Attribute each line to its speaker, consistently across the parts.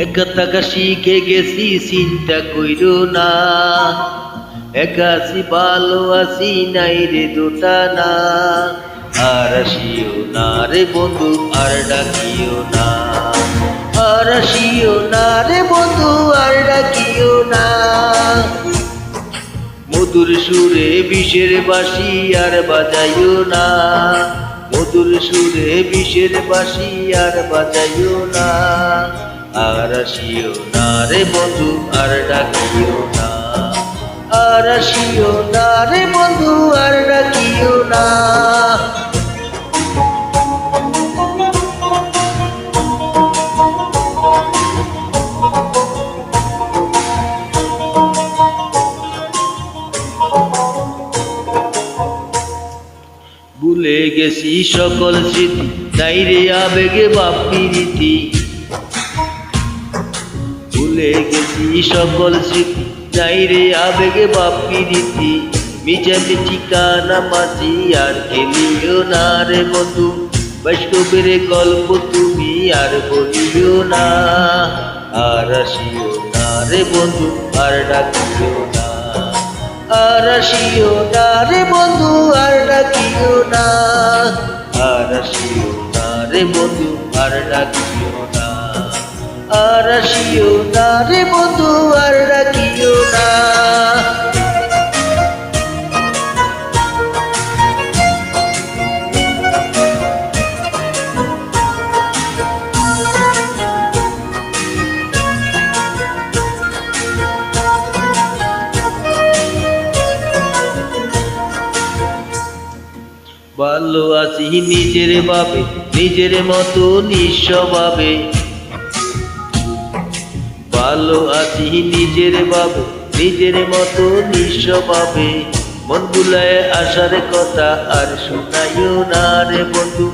Speaker 1: একা থাকা শিখে গেছি চিন্তা কইরো না, একা আছি ভালো আছি নাই রে দোটা না। আর আসিও না রে বন্ধু আর ডাকিও না, আর আসিও না রে বন্ধু আর ডাকিও না। মধুর সুরে বিষের বাঁশি আর বাজাইও না, মধুর সুরে বিষের বাঁশি আর বাজাইও না। আর আসিও না রে বন্ধু আর ডাকিও না, আর আসিও না রে বন্ধু আর ডাকিও না। ভুলে গেছি সকল স্মৃতি নাই রে আবেগে বাপি রীতি, ভুলে গেছি সকল স্মৃতি নাই রে আবেগে বাপি রীতি। মিছামিছি কানামাছি আর খেলিও না রে বন্ধু, বৈষ্ণবের গল্প তুমি আর বলিও না। আর আসিও না রে বন্ধু আর ডাকিও না, আর আসিও না রে বন্ধু আর ডাকিও না। আর আসিও না রে বন্ধু আর ডাকিও না, আর আসিও না রে বন্ধু আর ডাকিও না। ভালো আছি নিজের ভাবে নিজের মতো নিঃস্বভাবে, ভালো আছি নিজের ভাবে নিজের মতো নিঃস্বভাবে। মন ভুলায় আসার কথা আর শোনাইও না রে বন্ধু,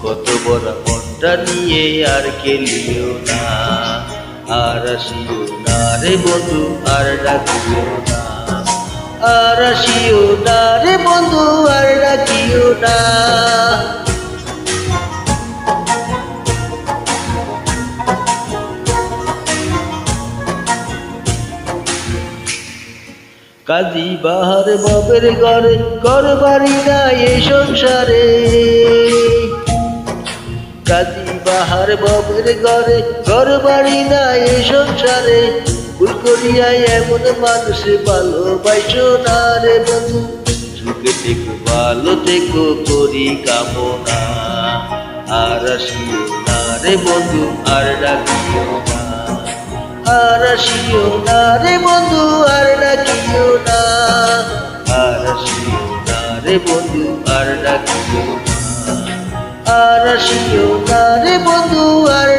Speaker 1: কত বড় মনটা নিয়ে আর খেলিও না। আর আসিও না রে বন্ধু আর ডাকিও না, আর আসিও না রে বন্ধু আর ডাকিও না। কাজী বাহার বাবের ঘরে ঘর বাড়ি নাই এই সংসারে, কাজী বাহার বাবের ঘরে ঘর বাড়ি নাই এই সংসারে। ভুল করিয়াই এমন মানুষ ভালোবাসো না রে বন্ধু, সুখে থেকো ভালো থেকো করি কামনা। আর আসিও না রে বন্ধু আর ডাকিও না, আর আসিও না রে বন্ধু আর ডাকিও না। আর আসিও না রে বন্ধু আর ডাকিও না, আর আসিও না রে বন্ধু আর